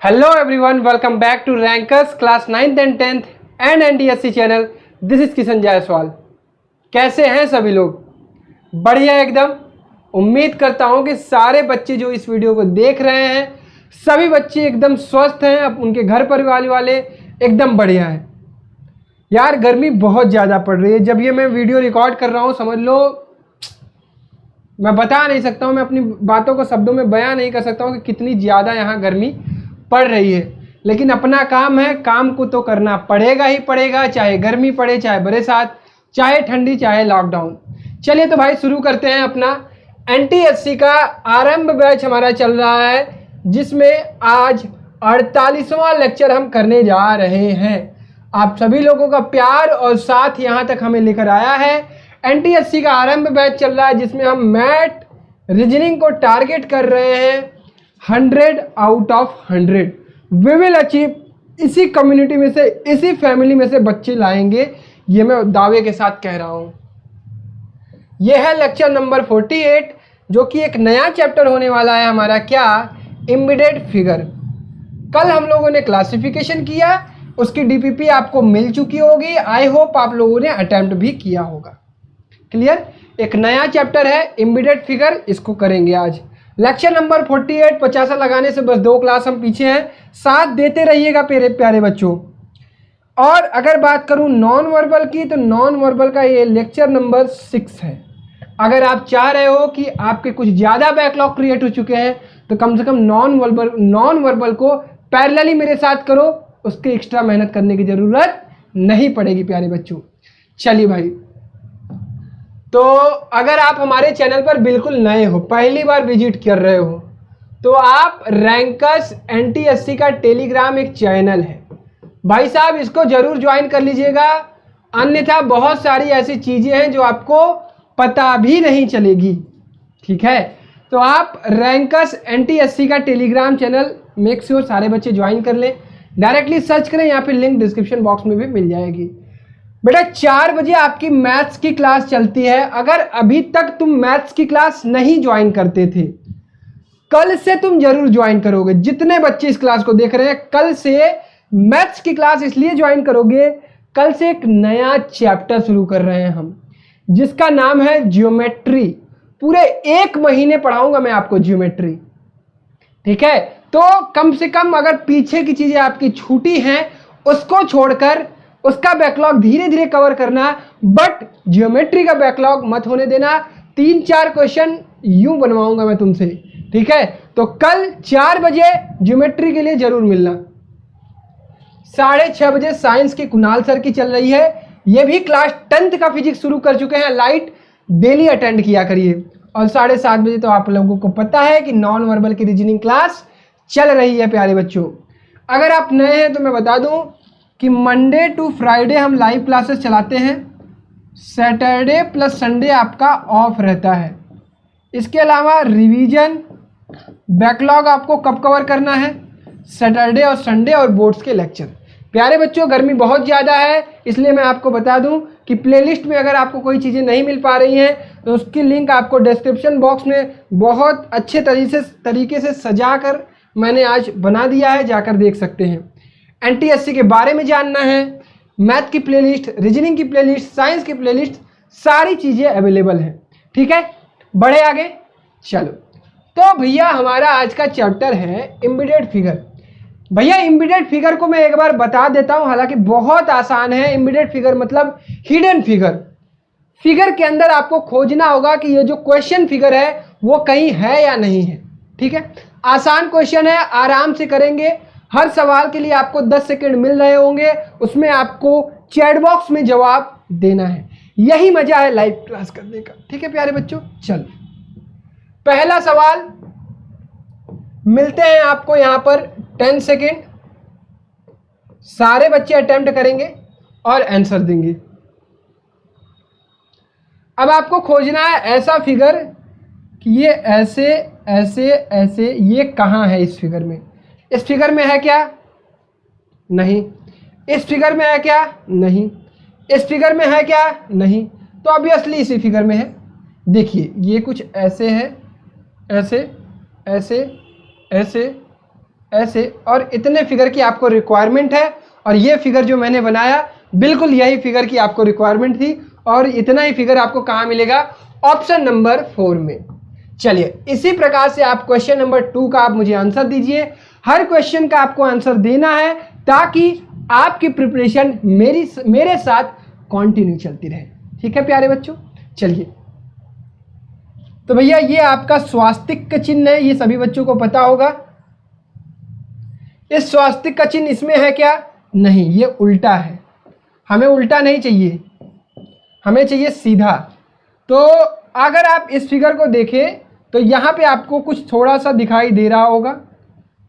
Hello everyone, welcome back to Rankers class 9th and 10th and NDSC channel. This is Kishan Jaiswal. कैसे हैं सभी लोग? बढ़िया एकदम। उम्मीद करता हूं कि सारे बच्चे जो इस वीडियो को देख रहे हैं सभी बच्चे एकदम स्वस्थ हैं, अब उनके घर परिवार वाले एकदम बढ़िया हैं। यार गर्मी बहुत ज़्यादा पड़ रही है। जब ये मैं वीडियो रिकॉर्ड कर रहा हूँ समझ लो मैं बता नहीं सकता हूँ, मैं अपनी बातों को शब्दों में बयां नहीं कर सकता हूँ कि कितनी ज़्यादा यहाँ गर्मी पड़ रही है। लेकिन अपना काम है, काम को तो करना पड़ेगा ही पड़ेगा, चाहे गर्मी पड़े, चाहे बरसात, चाहे ठंडी, चाहे लॉकडाउन। चलिए तो भाई शुरू करते हैं। अपना NTSC का आरंभ बैच हमारा चल रहा है, जिसमें आज 48वां लेक्चर हम करने जा रहे हैं। आप सभी लोगों का प्यार और साथ यहाँ तक हमें लेकर आया है। NTSC का आरंभ बैच चल रहा है जिसमें हम मैथ रीजनिंग को टारगेट कर रहे हैं 100 out of 100। We will achieve. इसी कम्युनिटी में से, इसी फैमिली में से बच्चे लाएंगे, ये मैं दावे के साथ कह रहा हूँ। यह है लेक्चर नंबर 48, जो कि एक नया चैप्टर होने वाला है हमारा। क्या? Immediate figure. कल हम लोगों ने क्लासिफिकेशन किया, उसकी DPP आपको मिल चुकी होगी। आई होप आप लोगों ने अटेम्प्ट भी किया होगा। क्लियर? एक नया चैप्टर है इमीडिएट फिगर, इसको करेंगे आज। Lecture number 48। 50 लगाने से बस 2 क्लास हम पीछे हैं। साथ देते रहिएगा प्यारे प्यारे बच्चों। और अगर बात करूं नॉन वर्बल की, तो नॉन वर्बल का ये लेक्चर नंबर 6 है। अगर आप चाह रहे हो कि आपके कुछ ज़्यादा बैकलॉग क्रिएट हो चुके हैं तो कम से कम नॉन वर्बल को पैरेलली मेरे साथ करो, उसके एक्स्ट्रा मेहनत करने की ज़रूरत नहीं पड़ेगी प्यारे बच्चों। चलिए भाई, तो अगर आप हमारे चैनल पर बिल्कुल नए हो, पहली बार विजिट कर रहे हो, तो आप रैंकर्स NTSC का टेलीग्राम एक चैनल है भाई साहब, इसको जरूर ज्वाइन कर लीजिएगा। अन्यथा बहुत सारी ऐसी चीज़ें हैं जो आपको पता भी नहीं चलेगी। ठीक है, तो आप रैंकर्स NTSC का टेलीग्राम चैनल मेक श्योर सारे बच्चे ज्वाइन कर लें। डायरेक्टली सर्च करें, यहाँ पे लिंक डिस्क्रिप्शन बॉक्स में भी मिल जाएगी। बेटा 4 बजे आपकी मैथ्स की क्लास चलती है। अगर अभी तक तुम मैथ्स की क्लास नहीं ज्वाइन करते थे, कल से तुम जरूर ज्वाइन करोगे। जितने बच्चे इस क्लास को देख रहे हैं, कल से मैथ्स की क्लास इसलिए ज्वाइन करोगे, कल से एक नया चैप्टर शुरू कर रहे हैं हम, जिसका नाम है ज्योमेट्री। पूरे 1 महीने पढ़ाऊंगा मैं आपको ज्योमेट्री। ठीक है, तो कम से कम अगर पीछे की चीजें आपकी छूटी हैं उसको छोड़कर उसका बैकलॉग धीरे धीरे कवर करना, बट ज्योमेट्री का बैकलॉग मत होने देना। 3-4 क्वेश्चन यूं बनवाऊंगा मैं तुमसे। ठीक है, तो कल 4 बजे ज्योमेट्री के लिए जरूर मिलना। 6:30 बजे साइंस की कुणाल सर की चल रही है। ये भी क्लास 10th का फिजिक्स शुरू कर चुके हैं। लाइट डेली अटेंड किया करिए। और 7:30 बजे तो आप लोगों को पता है कि नॉन वर्बल की रीजनिंग क्लास चल रही है प्यारे बच्चों। अगर आप नए हैं तो मैं बता दूं कि मंडे टू फ्राइडे हम लाइव क्लासेस चलाते हैं। सैटरडे प्लस संडे आपका ऑफ रहता है। इसके अलावा रिवीजन, बैकलॉग आपको कब कवर करना है? सैटरडे और संडे, और बोर्ड्स के लेक्चर। प्यारे बच्चों गर्मी बहुत ज़्यादा है, इसलिए मैं आपको बता दूं कि प्लेलिस्ट में अगर आपको कोई चीज़ें नहीं मिल पा रही हैं तो उसकी लिंक आपको डिस्क्रिप्शन बॉक्स में बहुत अच्छे तरीके से सजा कर मैंने आज बना दिया है, जाकर देख सकते हैं। NTSC के बारे में जानना है, मैथ की प्लेलिस्ट, रीजनिंग की प्लेलिस्ट, साइंस की प्लेलिस्ट, सारी चीज़ें अवेलेबल हैं। ठीक है, बढ़े आगे। चलो तो भैया हमारा आज का चैप्टर है इमीडिएट फिगर। भैया इमीडिएट फिगर को मैं एक बार बता देता हूं, हालांकि बहुत आसान है। इमीडिएट फिगर मतलब हिडन फिगर। फिगर के अंदर आपको खोजना होगा कि ये जो क्वेश्चन फिगर है वो कहीं है या नहीं है। ठीक है, आसान क्वेश्चन है, आराम से करेंगे। हर सवाल के लिए आपको 10 सेकंड मिल रहे होंगे, उसमें आपको चैट बॉक्स में जवाब देना है। यही मजा है लाइव क्लास करने का। ठीक है प्यारे बच्चों, चलो पहला सवाल मिलते हैं आपको यहाँ पर 10 सेकंड। सारे बच्चे अटेम्प्ट करेंगे और आंसर देंगे। अब आपको खोजना है ऐसा फिगर कि ये ऐसे ऐसे ऐसे, ये कहाँ है इस फिगर में? इस फिगर में है क्या? नहीं। इस फिगर में है क्या? नहीं। इस फिगर में है क्या? नहीं। तो ऑब्वियसली इसी फिगर में है। देखिए ये कुछ ऐसे है, ऐसे ऐसे ऐसे ऐसे, और इतने फिगर की आपको रिक्वायरमेंट है, और ये फिगर जो मैंने बनाया बिल्कुल यही फिगर की आपको रिक्वायरमेंट थी, और इतना ही फिगर आपको कहाँ मिलेगा, ऑप्शन नंबर 4 में। चलिए इसी प्रकार से आप क्वेश्चन नंबर 2 का आप मुझे आंसर दीजिए। हर क्वेश्चन का आपको आंसर देना है ताकि आपकी प्रिपरेशन मेरे साथ कंटिन्यू चलती रहे। ठीक है प्यारे बच्चों, चलिए तो भैया ये आपका स्वास्तिक का चिन्ह है, ये सभी बच्चों को पता होगा। इस स्वास्तिक का चिन्ह इसमें है क्या, नहीं, ये उल्टा है। हमें उल्टा नहीं चाहिए, हमें चाहिए सीधा। तो अगर आप इस फिगर को देखें तो यहाँ पे आपको कुछ थोड़ा सा दिखाई दे रहा होगा,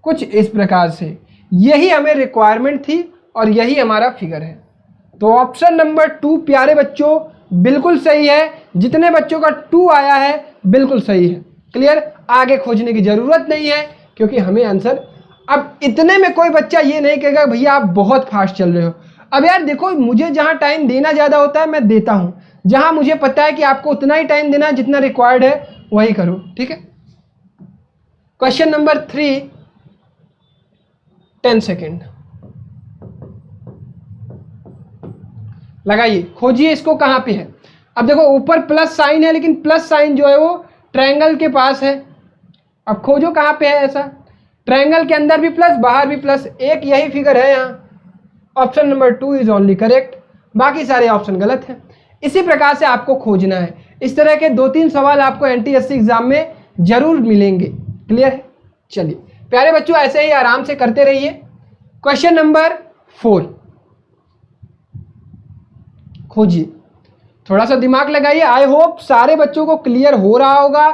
कुछ इस प्रकार से। यही हमें रिक्वायरमेंट थी और यही हमारा फिगर है। तो ऑप्शन नंबर 2 प्यारे बच्चों बिल्कुल सही है। जितने बच्चों का 2 आया है बिल्कुल सही है। क्लियर, आगे खोजने की ज़रूरत नहीं है क्योंकि हमें आंसर, अब इतने में कोई बच्चा ये नहीं कहेगा भैया आप बहुत फास्ट चल रहे हो। अब यार देखो, मुझे जहाँ टाइम देना ज़्यादा होता है मैं देता हूँ, जहाँ मुझे पता है कि आपको उतना ही टाइम देना है जितना रिक्वायर्ड है वही करो। ठीक है, क्वेश्चन नंबर 3, 10 सेकेंड लगाइए, खोजिए इसको कहाँ पे है। अब देखो ऊपर प्लस साइन है, लेकिन प्लस साइन जो है वो ट्रायंगल के पास है। अब खोजो कहाँ पे है ऐसा, ट्रायंगल के अंदर भी प्लस बाहर भी प्लस, एक यही फिगर है यहाँ। Option number 2 is only correct, बाकी सारे ऑप्शन गलत हैं। इसी प्रकार से आपको खोजना है। इस तरह के 2-3 सवाल आपको NTSC एग्जाम में जरूर मिलेंगे। क्लियर है, चलिए प्यारे बच्चों ऐसे ही आराम से करते रहिए। क्वेश्चन नंबर 4 खोजिए, थोड़ा सा दिमाग लगाइए। आई होप सारे बच्चों को क्लियर हो रहा होगा।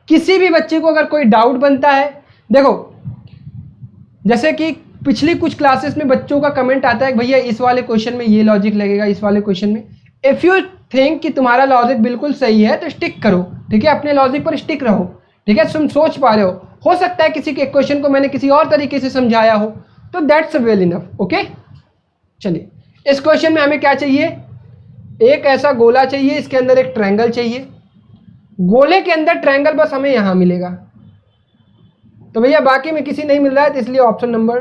किसी भी बच्चे को अगर कोई डाउट बनता है, देखो जैसे कि पिछली कुछ क्लासेस में बच्चों का कमेंट आता है कि भैया इस वाले क्वेश्चन में ये लॉजिक लगेगा, इस वाले क्वेश्चन में। इफ़ यू थिंक कि तुम्हारा लॉजिक बिल्कुल सही है तो स्टिक करो। ठीक है, अपने लॉजिक पर स्टिक रहो। ठीक है, तुम सोच पा रहे हो सकता है किसी के क्वेश्चन को मैंने किसी और तरीके से समझाया हो, तो दैट्स वेल इनफ। ओके, चलिए इस क्वेश्चन में हमें क्या चाहिए, एक ऐसा गोला चाहिए, इसके अंदर एक ट्रायंगल चाहिए। गोले के अंदर ट्रायंगल बस हमें यहाँ मिलेगा, तो भैया बाकी में किसी नहीं मिल रहा है, तो इसलिए ऑप्शन नंबर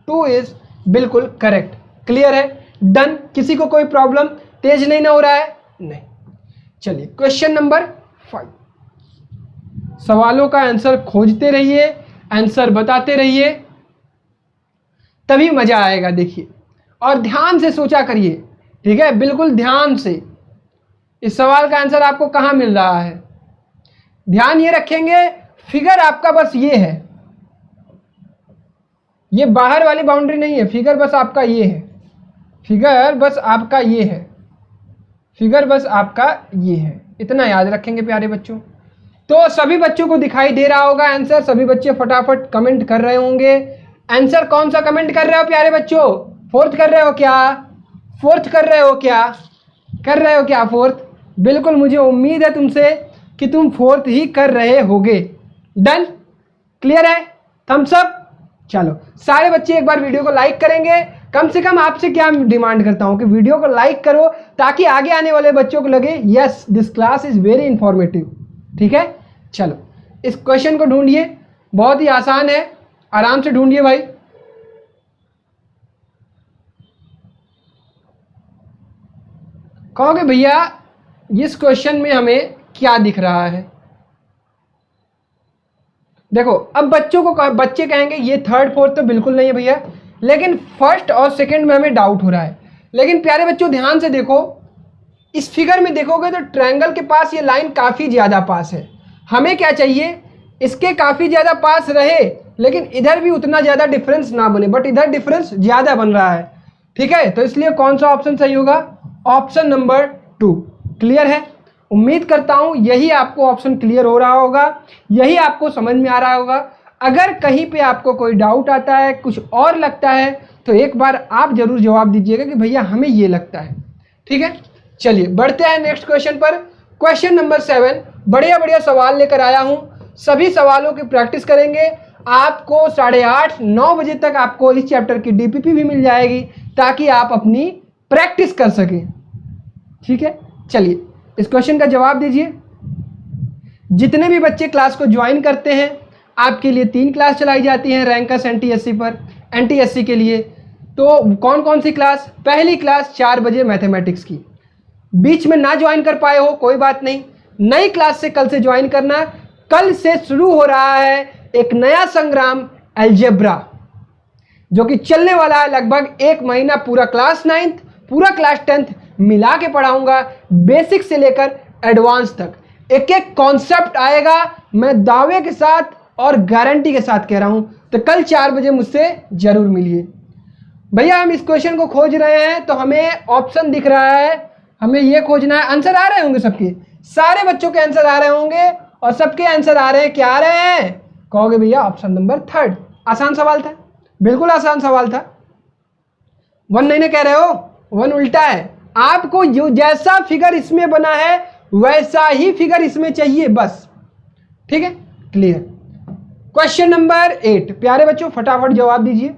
2 इज बिल्कुल करेक्ट। क्लियर है, डन। किसी को कोई प्रॉब्लम, तेज नहीं ना हो रहा है, नहीं। चलिए क्वेश्चन नंबर 5, सवालों का आंसर खोजते रहिए, आंसर बताते रहिए, तभी मजा आएगा। देखिए और ध्यान से सोचा करिए। ठीक है, बिल्कुल ध्यान से। इस सवाल का आंसर आपको कहाँ मिल रहा है, ध्यान ये रखेंगे। फिगर आपका बस ये है, ये बाहर वाली बाउंड्री नहीं है, फिगर बस आपका ये है, फिगर बस आपका ये है, फिगर बस आपका ये है। इतना याद रखेंगे प्यारे बच्चों। तो सभी बच्चों को दिखाई दे रहा होगा आंसर, सभी बच्चे फटाफट कमेंट कर रहे होंगे। आंसर कौन सा कमेंट कर रहे हो प्यारे बच्चों, 4th कर रहे हो क्या, 4th कर रहे हो क्या, कर रहे हो क्या 4th? बिल्कुल, मुझे उम्मीद है तुमसे कि तुम 4th ही कर रहे होगे। डन, क्लियर है, थम्स अप। चलो सारे बच्चे एक बार वीडियो को लाइक करेंगे। कम से कम आपसे क्या डिमांड करता हूं कि वीडियो को लाइक करो, ताकि आगे आने वाले बच्चों को लगे yes this class is very informative. ठीक है, चलो इस क्वेश्चन को ढूंढिए, बहुत ही आसान है, आराम से ढूंढिए भाई। कहोगे भैया इस क्वेश्चन में हमें क्या दिख रहा है। देखो अब बच्चे कहेंगे ये 3rd 4th तो बिल्कुल नहीं है भैया, लेकिन 1st और 2nd में हमें डाउट हो रहा है। लेकिन प्यारे बच्चों ध्यान से देखो, इस फिगर में देखोगे तो ट्रायंगल के पास ये लाइन काफ़ी ज़्यादा पास है। हमें क्या चाहिए, इसके काफ़ी ज़्यादा पास रहे, लेकिन इधर भी उतना ज़्यादा डिफरेंस ना बने, बट इधर डिफरेंस ज़्यादा बन रहा है। ठीक है, तो इसलिए कौन सा ऑप्शन सही होगा, ऑप्शन नंबर 2। क्लियर है, उम्मीद करता हूँ यही आपको ऑप्शन क्लियर हो रहा होगा, यही आपको समझ में आ रहा होगा। अगर कहीं पे आपको कोई डाउट आता है, कुछ और लगता है, तो एक बार आप जरूर जवाब दीजिएगा कि भैया हमें ये लगता है। ठीक है, चलिए बढ़ते हैं नेक्स्ट क्वेश्चन पर। क्वेश्चन नंबर 7, बढ़िया बढ़िया सवाल लेकर आया हूँ, सभी सवालों की प्रैक्टिस करेंगे। आपको 8:30-9 बजे तक आपको इस चैप्टर की DPP भी मिल जाएगी, ताकि आप अपनी प्रैक्टिस कर सकें। ठीक है, चलिए इस क्वेश्चन का जवाब दीजिए। जितने भी बच्चे क्लास को ज्वाइन करते हैं आपके लिए 3 क्लास चलाई जाती हैं रैंकर्स एनटीएससी पर, एनटीएससी के लिए। तो कौन कौन सी क्लास? पहली क्लास 4 बजे मैथमेटिक्स की। बीच में ना ज्वाइन कर पाए हो कोई बात नहीं, नई क्लास से कल से ज्वाइन करना। कल से शुरू हो रहा है एक नया संग्राम अलजेब्रा, जो कि चलने वाला है लगभग 1 महीना। पूरा क्लास 9th पूरा क्लास 10th मिला के पढ़ाऊंगा, बेसिक से लेकर एडवांस तक। एक एक कॉन्सेप्ट आएगा, मैं दावे के साथ और गारंटी के साथ कह रहा हूं। तो कल 4 बजे मुझसे जरूर मिलिए। भैया हम इस क्वेश्चन को खोज रहे हैं, तो हमें ऑप्शन दिख रहा है, हमें ये खोजना है। आंसर आ रहे होंगे सबके, सारे बच्चों के आंसर आ रहे होंगे, और सबके आंसर आ रहे हैं। क्या आ रहे हैं? कहोगे भैया ऑप्शन नंबर 3। आसान सवाल था, बिल्कुल आसान सवाल था। 1 नहीं कह रहे हो, 1 उल्टा है। आपको जो जैसा फिगर इसमें बना है वैसा ही फिगर इसमें चाहिए बस, ठीक है, क्लियर। क्वेश्चन नंबर 8, प्यारे बच्चों फटाफट जवाब दीजिए।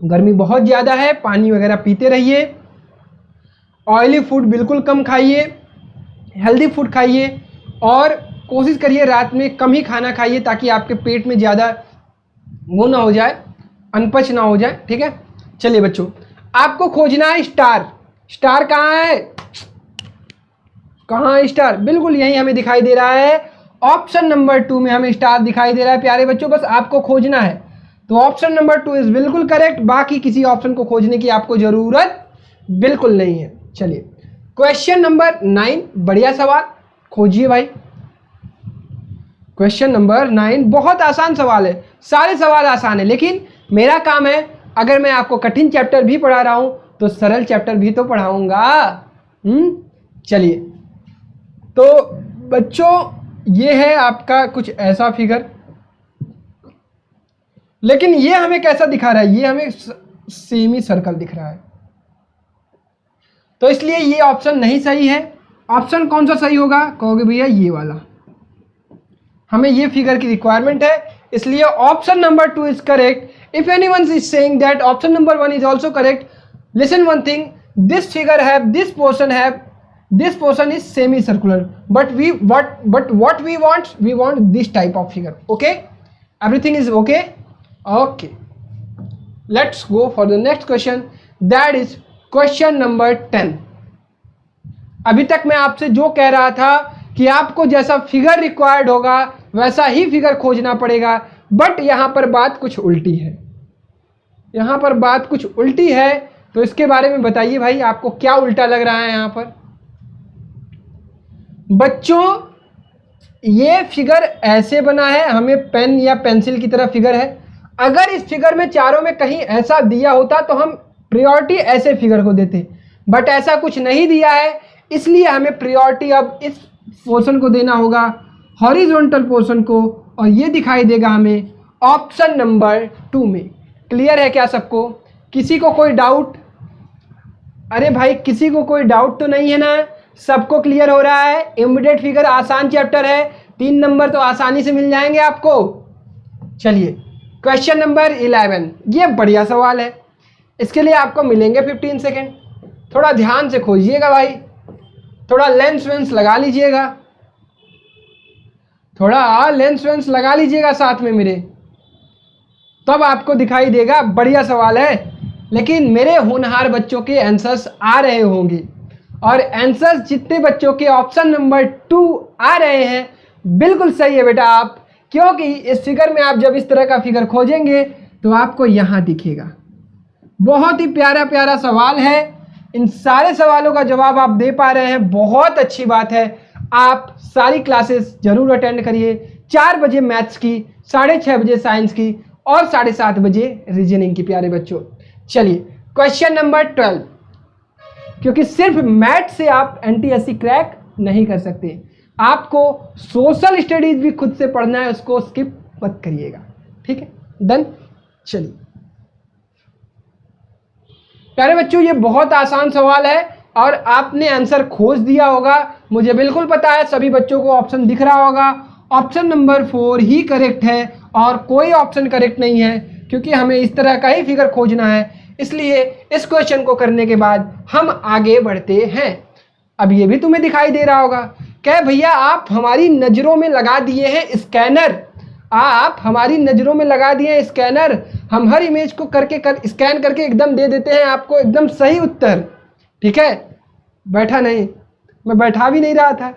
गर्मी बहुत ज्यादा है, पानी वगैरह पीते रहिए, ऑयली फूड बिल्कुल कम खाइए, हेल्दी फूड खाइए, और कोशिश करिए रात में कम ही खाना खाइए, ताकि आपके पेट में ज़्यादा वो ना हो जाए, अनपच ना हो जाए, ठीक है। चलिए बच्चों, आपको खोजना है स्टार। स्टार कहाँ है? कहाँ है स्टार? बिल्कुल यही हमें दिखाई दे रहा है, ऑप्शन नंबर 2 में हमें स्टार दिखाई दे रहा है प्यारे बच्चों। बस आपको खोजना है, तो ऑप्शन नंबर 2 इज बिल्कुल करेक्ट। बाकी किसी ऑप्शन को खोजने की आपको जरूरत बिल्कुल नहीं है। चलिए क्वेश्चन नंबर 9, बढ़िया सवाल, खोजिए भाई। क्वेश्चन नंबर 9 बहुत आसान सवाल है, सारे सवाल आसान है, लेकिन मेरा काम है, अगर मैं आपको कठिन चैप्टर भी पढ़ा रहा हूं तो सरल चैप्टर भी तो पढ़ाऊंगा। चलिए, तो बच्चों ये है आपका कुछ ऐसा फिगर, लेकिन ये हमें कैसा दिखा रहा है? ये हमें सेमी सर्कल दिख रहा है, तो इसलिए ये ऑप्शन नहीं सही है। ऑप्शन कौन सा सही होगा? कहोगे भैया ये वाला, हमें ये फिगर की रिक्वायरमेंट है, इसलिए option number 2 is correct. If anyone is saying that option number 1 is also correct, listen one thing, this figure have this portion is semi circular, but what we want this type of figure. Okay, everything is okay. Let's go for the next question, that is question number 10। अभी तक मैं आपसे जो कह रहा था कि आपको जैसा फिगर रिक्वायर्ड होगा वैसा ही फिगर खोजना पड़ेगा, बट यहां पर बात कुछ उल्टी है। यहां पर बात कुछ उल्टी है, तो इसके बारे में बताइए भाई, आपको क्या उल्टा लग रहा है यहां पर? बच्चों ये फिगर ऐसे बना है, हमें पेन या पेंसिल की तरह फिगर है। अगर इस फिगर में चारों में कहीं ऐसा दिया होता तो हम प्रायोरिटी ऐसे फिगर को देते, बट ऐसा कुछ नहीं दिया है, इसलिए हमें प्रायोरिटी अब इस पोर्शन को देना होगा, हॉरिजॉन्टल पोर्शन को, और ये दिखाई देगा हमें ऑप्शन नंबर 2 में। क्लियर है क्या सबको? किसी को कोई डाउट? अरे भाई किसी को कोई डाउट तो नहीं है ना? सबको क्लियर हो रहा है? इमीडिएट फिगर आसान चैप्टर है, 3 नंबर तो आसानी से मिल जाएंगे आपको। चलिए क्वेश्चन नंबर 11, ये बढ़िया सवाल है, इसके लिए आपको मिलेंगे 15 सेकेंड। थोड़ा ध्यान से खोजिएगा भाई, थोड़ा लेंस वेंस लगा लीजिएगा, थोड़ा लेंस वेंस लगा लीजिएगा साथ में मेरे, तब आपको दिखाई देगा। बढ़िया सवाल है, लेकिन मेरे होनहार बच्चों के आंसर्स आ रहे होंगे, और आंसर्स जितने बच्चों के ऑप्शन नंबर 2 आ रहे हैं बिल्कुल सही है बेटा आप, क्योंकि इस फिगर में आप जब इस तरह का फिगर खोजेंगे तो आपको यहां दिखेगा। बहुत ही प्यारा प्यारा सवाल है, इन सारे सवालों का जवाब आप दे पा रहे हैं, बहुत अच्छी बात है। आप सारी क्लासेस जरूर अटेंड करिए, 4 बजे मैथ्स की, 6:30 बजे साइंस की, और 7:30 बजे रीजनिंग की प्यारे बच्चों। चलिए क्वेश्चन नंबर 12, क्योंकि सिर्फ मैथ से आप एनटीएससी क्रैक नहीं कर सकते, आपको सोशल स्टडीज भी खुद से पढ़ना है, उसको स्किप मत करिएगा, ठीक है? डन। चलिए प्यारे बच्चों, ये बहुत आसान सवाल है और आपने आंसर खोज दिया होगा, मुझे बिल्कुल पता है। सभी बच्चों को ऑप्शन दिख रहा होगा, ऑप्शन नंबर 4 ही करेक्ट है और कोई ऑप्शन करेक्ट नहीं है, क्योंकि हमें इस तरह का ही फिगर खोजना है। इसलिए इस क्वेश्चन को करने के बाद हम आगे बढ़ते हैं। अब ये भी तुम्हें दिखाई दे रहा होगा। क्या भैया आप हमारी नज़रों में लगा दिए हैं स्कैनर, आप हमारी नज़रों में लगा दिए हैं स्कैनर, हम हर इमेज को स्कैन करके एकदम दे देते हैं आपको एकदम सही उत्तर। ठीक है, बैठा नहीं, मैं बैठा भी नहीं रहा था,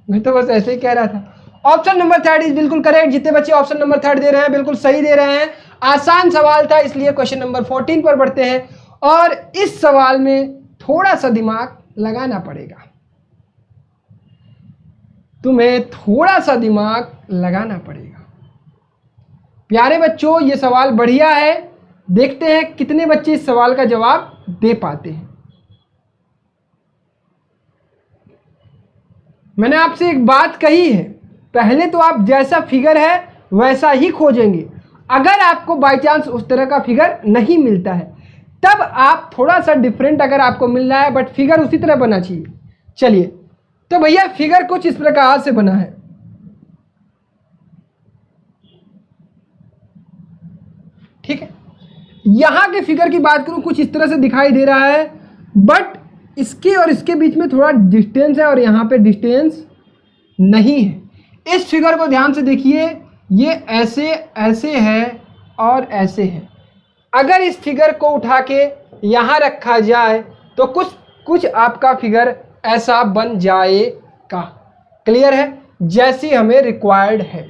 मैं तो बस ऐसे ही कह रहा था। ऑप्शन नंबर 3 इज बिल्कुल करेक्ट। जितने बच्चे ऑप्शन नंबर 3 दे रहे हैं बिल्कुल सही दे रहे हैं। आसान सवाल था, इसलिए क्वेश्चन नंबर 14 पर बढ़ते हैं। और इस सवाल में थोड़ा सा दिमाग लगाना पड़ेगा, तुम्हें थोड़ा सा दिमाग लगाना पड़ेगा। प्यारे बच्चों, ये सवाल बढ़िया है, देखते हैं कितने बच्चे इस सवाल का जवाब दे पाते हैं। मैंने आपसे एक बात कही है, पहले तो आप जैसा फिगर है वैसा ही खोजेंगे। अगर आपको बाय चांस उस तरह का फिगर नहीं मिलता है तब आप थोड़ा सा डिफरेंट अगर आपको मिल रहा है, बट फिगर उसी तरह बना चाहिए। चलिए, तो भैया फिगर कुछ इस प्रकार से बना है। ठीक है, यहां के फिगर की बात करूं कुछ इस तरह से दिखाई दे रहा है, बट इसके और इसके बीच में थोड़ा डिस्टेंस है और यहां पे डिस्टेंस नहीं है। इस फिगर को ध्यान से देखिए, ये ऐसे ऐसे है और ऐसे है। अगर इस फिगर को उठा के यहां रखा जाए तो कुछ आपका फिगर ऐसा बन जाएगा। क्लियर है, जैसी हमें रिक्वायर्ड है।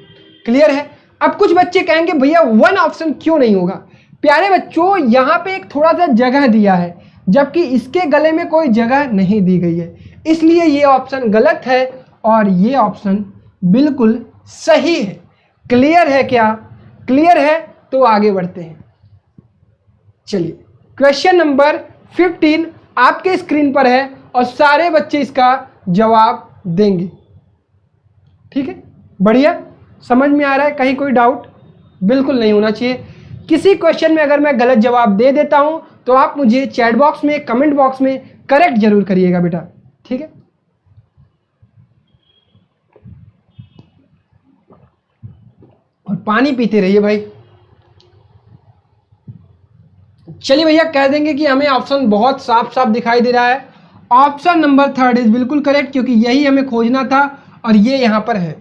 क्लियर है। अब कुछ बच्चे कहेंगे भैया 1 ऑप्शन क्यों नहीं होगा। प्यारे बच्चों, यहाँ पे एक थोड़ा सा जगह दिया है, जबकि इसके गले में कोई जगह नहीं दी गई है, इसलिए ये ऑप्शन गलत है और ये ऑप्शन बिल्कुल सही है। क्लियर है क्या? क्लियर है तो आगे बढ़ते हैं। चलिए, क्वेश्चन नंबर 15 आपके स्क्रीन पर है और सारे बच्चे इसका जवाब देंगे। ठीक है, बढ़िया, समझ में आ रहा है? कहीं कोई डाउट बिल्कुल नहीं होना चाहिए। किसी क्वेश्चन में अगर मैं गलत जवाब दे देता हूं तो आप मुझे चैट बॉक्स में, कमेंट बॉक्स में करेक्ट जरूर करिएगा बेटा। ठीक है, और पानी पीते रहिए भाई। चलिए भैया, कह देंगे कि हमें ऑप्शन बहुत साफ साफ दिखाई दे रहा है। ऑप्शन नंबर 3 इज बिल्कुल करेक्ट, क्योंकि यही हमें खोजना था और ये यहां पर है।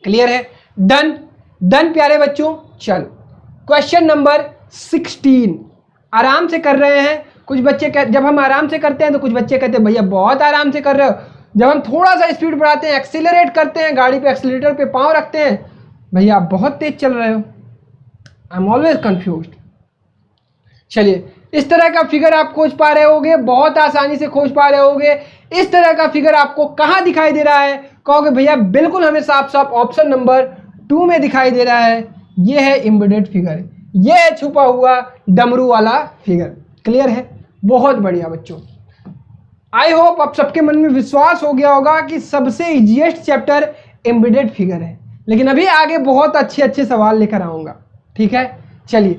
क्लियर है? डन डन प्यारे बच्चों। चलो, क्वेश्चन नंबर 16 आराम से कर रहे हैं। कुछ बच्चे जब हम आराम से करते हैं तो कुछ बच्चे कहते हैं भैया बहुत आराम से कर रहे हो। जब हम थोड़ा सा स्पीड बढ़ाते हैं, एक्सीलरेट करते हैं, गाड़ी पे एक्सीलरेटर पे पांव रखते हैं, भैया आप बहुत तेज चल रहे हो। I am always confused. चलिए, इस तरह का फिगर आप खोज पा रहे होगे, बहुत आसानी से खोज पा रहे होगे। इस तरह का फिगर आपको कहां दिखाई दे रहा है? कहोगे भैया बिल्कुल हमें साफ साफ ऑप्शन नंबर 2 में दिखाई दे रहा है। ये है एम्बेडेड फिगर, ये है छुपा हुआ डमरू वाला फिगर। क्लियर है? बहुत बढ़िया बच्चों, आई होप आप सबके मन में विश्वास हो गया होगा कि सबसे इजीएस्ट चैप्टर एम्बेडेड फिगर है, लेकिन अभी आगे बहुत अच्छे अच्छे सवाल लेकर आऊंगा। ठीक है, चलिए,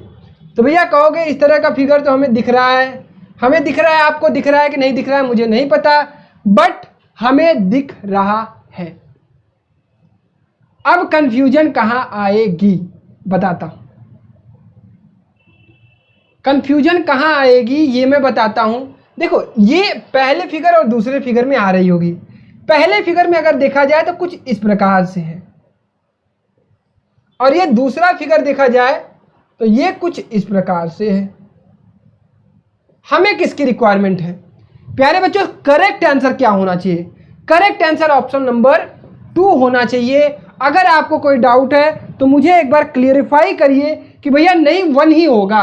तो भैया कहोगे इस तरह का फिगर तो हमें दिख रहा है, हमें दिख रहा है, आपको दिख रहा है कि नहीं दिख रहा है मुझे नहीं पता, बट हमें दिख रहा है। अब कंफ्यूजन कहां आएगी बताता हूं। कंफ्यूजन कहां आएगी ये मैं बताता हूं। देखो, ये पहले फिगर और दूसरे फिगर में आ रही होगी। पहले फिगर में अगर देखा जाए तो कुछ इस प्रकार से है, और ये दूसरा फिगर देखा जाए तो ये कुछ इस प्रकार से है। हमें किसकी रिक्वायरमेंट है प्यारे बच्चों? करेक्ट आंसर क्या होना चाहिए? करेक्ट आंसर ऑप्शन नंबर 2 होना चाहिए। अगर आपको कोई डाउट है तो मुझे एक बार क्लियरिफाई करिए कि भैया नहीं 1 ही होगा।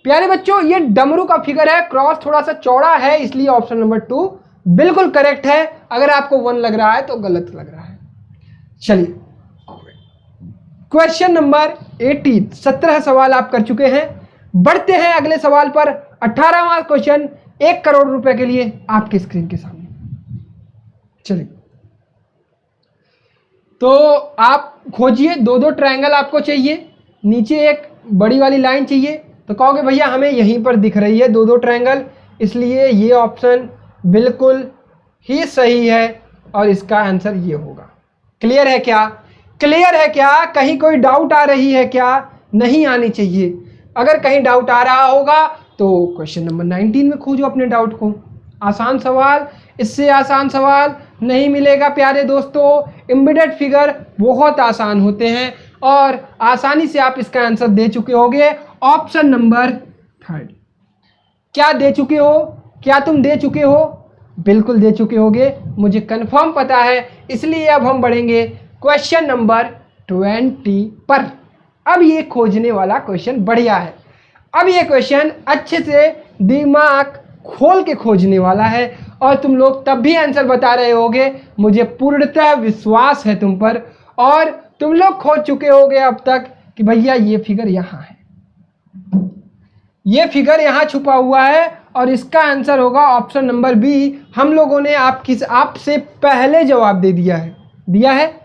प्यारे बच्चों, ये डमरू का फिगर है, क्रॉस थोड़ा सा चौड़ा है, इसलिए ऑप्शन नंबर 2 बिल्कुल करेक्ट है। अगर आपको 1 लग रहा है तो गलत लग रहा है। चलिए, क्वेश्चन नंबर 18 17 सवाल आप कर चुके हैं। बढ़ते हैं अगले सवाल पर। 18वां क्वेश्चन 1 करोड़ रुपए के लिए आपके स्क्रीन के सामने। चलिए, तो आप खोजिए। 2-2 ट्रायंगल आपको चाहिए, नीचे एक बड़ी वाली लाइन चाहिए। तो कहोगे भैया हमें यहीं पर दिख रही है 2-2 ट्रायंगल, इसलिए ये ऑप्शन बिल्कुल ही सही है और इसका आंसर ये होगा। क्लियर है क्या? क्लियर है क्या? कहीं कोई डाउट आ रही है क्या? नहीं आनी चाहिए। अगर कहीं डाउट आ रहा होगा तो क्वेश्चन नंबर 19 में खोजो अपने डाउट को। आसान सवाल, इससे आसान सवाल नहीं मिलेगा प्यारे दोस्तों। एम्बेडेड फिगर बहुत आसान होते हैं और आसानी से आप इसका आंसर दे चुके होंगे। ऑप्शन नंबर 3 क्या दे चुके हो? क्या तुम दे चुके हो? बिल्कुल दे चुके होगे, मुझे कंफर्म पता है। इसलिए अब हम बढ़ेंगे क्वेश्चन नंबर 20 पर। अब ये खोजने वाला क्वेश्चन बढ़िया है। अब ये क्वेश्चन अच्छे से दिमाग खोल के खोजने वाला है और तुम लोग तब भी आंसर बता रहे होगे, मुझे पूर्णतः विश्वास है तुम पर। और तुम लोग खोज चुके होगे अब तक कि भैया ये फिगर यहाँ है, ये फिगर यहाँ छुपा हुआ है और इसका आंसर होगा ऑप्शन नंबर बी। हम लोगों ने आपसे पहले जवाब दे दिया है। दिया है?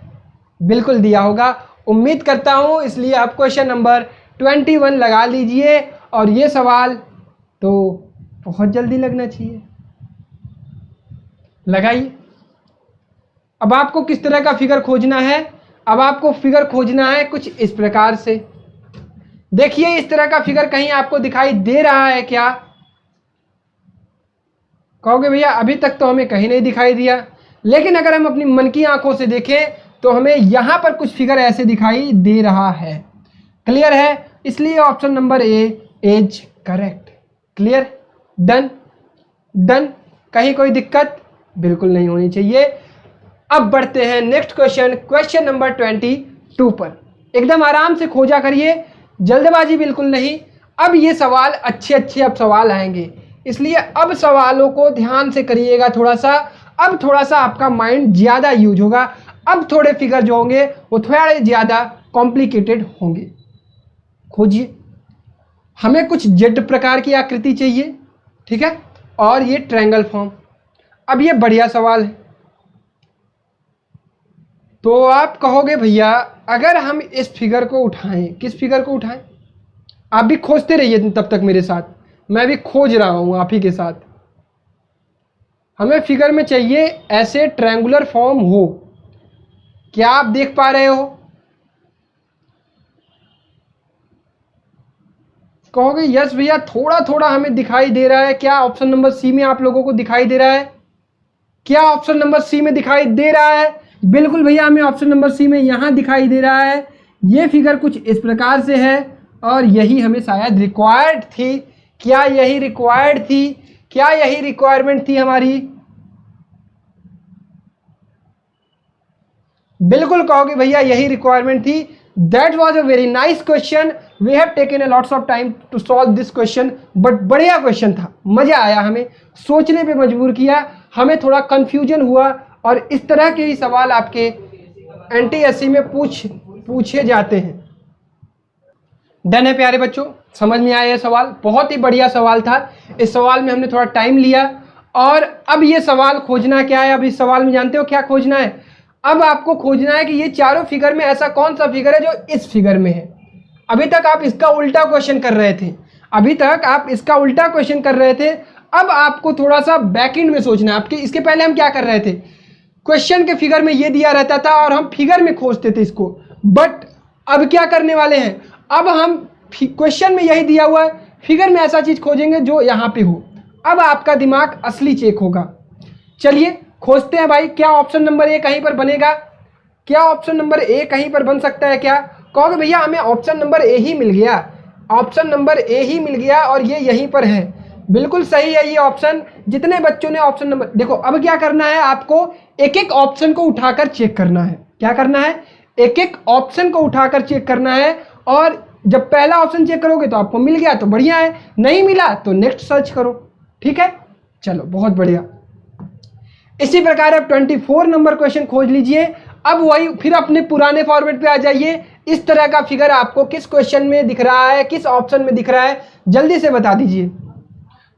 बिल्कुल दिया होगा, उम्मीद करता हूँ। इसलिए आप क्वेश्चन नंबर 21 लगा लीजिए और ये सवाल तो बहुत जल्दी लगना चाहिए। लगाइए। अब आपको किस तरह का फिगर खोजना है? अब आपको फिगर खोजना है कुछ इस प्रकार से। देखिए इस तरह का फिगर कहीं आपको दिखाई दे रहा है क्या? कहोगे भैया अभी तक तो हमें कहीं नहीं दिखाई दिया, लेकिन अगर हम अपनी मन की आंखों से देखें तो हमें यहां पर कुछ फिगर ऐसे दिखाई दे रहा है। क्लियर है? इसलिए option number A is correct. Clear? Done? Done? कहीं कोई दिक्कत बिल्कुल नहीं होनी चाहिए। अब बढ़ते हैं नेक्स्ट क्वेश्चन, क्वेश्चन नंबर 22 पर। एकदम आराम से खोजा करिए, जल्दबाजी बिल्कुल नहीं। अब ये सवाल अच्छे अब सवाल आएंगे, इसलिए अब सवालों को ध्यान से करिएगा थोड़ा सा। अब थोड़ा सा आपका माइंड ज़्यादा यूज होगा। अब थोड़े फिगर जो होंगे वो थोड़े ज़्यादा कॉम्प्लिकेटेड होंगे। खोजिए। हमें कुछ जेड प्रकार की आकृति चाहिए, ठीक है, और ये ट्रायंगल फॉर्म। अब ये बढ़िया सवाल है। तो आप कहोगे भैया अगर हम इस फिगर को उठाएं, किस फिगर को उठाएं? आप भी खोजते रहिए तब तक मेरे साथ, मैं भी खोज रहा हूं आप ही के साथ। हमें फिगर में चाहिए ऐसे ट्रायंगुलर फॉर्म हो। क्या आप देख पा रहे हो? कहोगे यस भैया थोड़ा थोड़ा हमें दिखाई दे रहा है। क्या ऑप्शन नंबर सी में आप लोगों को दिखाई दे रहा है? क्या ऑप्शन नंबर सी में दिखाई दे रहा है? बिल्कुल भैया हमें ऑप्शन नंबर सी में यहां दिखाई दे रहा है। ये फिगर कुछ इस प्रकार से है और यही हमें शायद रिक्वायर्ड थी। क्या यही रिक्वायर्ड थी? क्या यही रिक्वायरमेंट थी हमारी? बिल्कुल कहोगे भैया यही रिक्वायरमेंट थी। That was a very nice question. We have taken a lots of time to solve this question, but बढ़िया क्वेश्चन था, मजा आया, हमें सोचने पे मजबूर किया, हमें थोड़ा कंफ्यूजन हुआ। और इस तरह के ही सवाल आपके एनटीएससी में पूछे जाते हैं। डन है प्यारे बच्चों? समझ में आया ये सवाल? बहुत ही बढ़िया सवाल था। इस सवाल में हमने थोड़ा टाइम लिया और अब ये सवाल खोजना क्या है? अब इस सवाल में जानते हो क्या खोजना है? अब आपको खोजना है कि ये चारों फिगर में ऐसा कौन सा फिगर है जो इस फिगर में है। अभी तक आप इसका उल्टा क्वेश्चन कर रहे थे, अभी तक आप इसका उल्टा क्वेश्चन कर रहे थे। अब आपको थोड़ा सा बैकएंड में सोचना है। आपके इसके पहले हम क्या कर रहे थे? क्वेश्चन के फिगर में ये दिया रहता था और हम फिगर में खोजते थे इसको। बट अब क्या करने वाले हैं? अब हम क्वेश्चन में यही दिया हुआ है, फिगर में ऐसा चीज खोजेंगे जो यहाँ पे हो। अब आपका दिमाग असली चेक होगा। चलिए खोजते हैं भाई। क्या ऑप्शन नंबर ए कहीं पर बनेगा? क्या ऑप्शन नंबर ए कहीं पर बन सकता है क्या? कहोगे भैया हमें ऑप्शन नंबर ए ही मिल गया, ऑप्शन नंबर ए ही मिल गया और ये यहीं पर है। बिल्कुल सही है ये ऑप्शन। जितने बच्चों ने ऑप्शन नंबर, देखो अब क्या करना है, आपको एक एक ऑप्शन को उठाकर चेक करना है। क्या करना है? एक एक ऑप्शन को उठाकर चेक करना है। और जब पहला ऑप्शन चेक करोगे तो आपको मिल गया तो बढ़िया है, नहीं मिला तो नेक्स्ट सर्च करो। ठीक है, चलो बहुत बढ़िया। इसी प्रकार अब 24 नंबर क्वेश्चन खोज लीजिए। अब वही फिर अपने पुराने फॉर्मेट पे आ जाइए। इस तरह का फिगर आपको किस क्वेश्चन में दिख रहा है, किस ऑप्शन में दिख रहा है, जल्दी से बता दीजिए।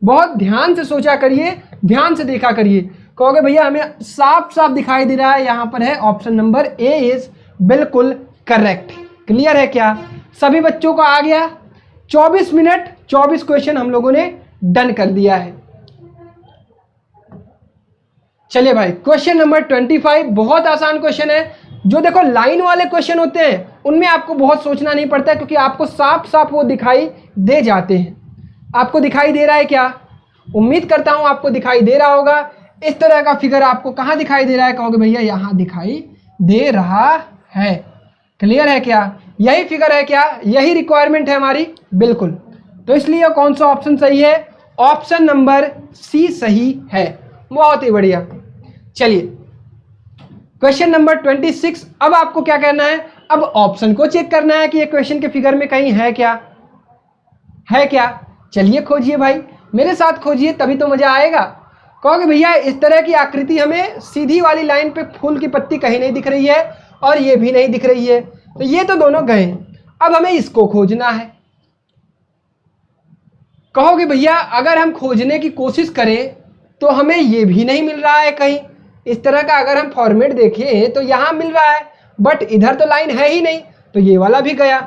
बहुत ध्यान से सोचा करिए, ध्यान से देखा करिए। कहोगे भैया हमें साफ साफ दिखाई दे रहा है, यहां पर है ऑप्शन नंबर ए इज बिल्कुल करेक्ट। क्लियर है क्या? सभी बच्चों को आ गया? 24 मिनट 24 क्वेश्चन हम लोगों ने डन कर दिया है। चलिए भाई क्वेश्चन नंबर 25 बहुत आसान क्वेश्चन है। जो देखो लाइन वाले क्वेश्चन होते हैं उनमें आपको बहुत सोचना नहीं पड़ता है, क्योंकि आपको साफ साफ वो दिखाई दे जाते हैं। आपको दिखाई दे रहा है क्या? उम्मीद करता हूं आपको दिखाई दे रहा होगा। इस तरह का फिगर आपको कहाँ दिखाई दे रहा है, कहोगे भैया यहाँ दिखाई दे रहा है। क्लियर है क्या? यही फिगर है क्या? यही रिक्वायरमेंट है हमारी? बिल्कुल। तो इसलिए कौन सा ऑप्शन सही है? ऑप्शन नंबर सी सही है। बहुत ही बढ़िया। चलिए क्वेश्चन नंबर 26। अब आपको क्या करना है? अब ऑप्शन को चेक करना है कि ये क्वेश्चन के फिगर में कहीं है क्या, है क्या? चलिए खोजिए भाई, मेरे साथ खोजिए, तभी तो मजा आएगा। कहोगे भैया इस तरह की आकृति हमें सीधी वाली लाइन पे फूल की पत्ती कहीं नहीं दिख रही है और ये भी नहीं दिख रही है, तो ये तो दोनों गए। अब हमें इसको खोजना है। कहोगे भैया अगर हम खोजने की कोशिश करें तो हमें ये भी नहीं मिल रहा है कहीं। इस तरह का अगर हम फॉर्मेट देखें तो यहाँ मिल रहा है, बट इधर तो लाइन है ही नहीं, तो ये वाला भी गया।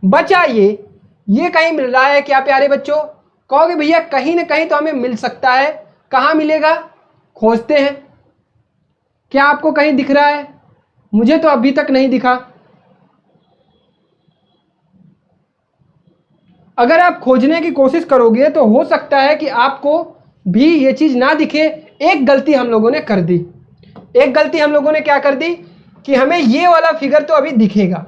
बचा ये कहीं मिल रहा है क्या प्यारे बच्चों? कहोगे भैया कहीं ना कहीं तो हमें मिल सकता है। कहाँ मिलेगा? खोजते हैं। क्या आपको कहीं दिख रहा है? मुझे तो अभी तक नहीं दिखा। अगर आप खोजने की कोशिश करोगे तो हो सकता है कि आपको भी ये चीज ना दिखे। एक गलती हम लोगों ने कर दी। एक गलती हम लोगों ने क्या कर दी कि हमें ये वाला फिगर तो अभी दिखेगा,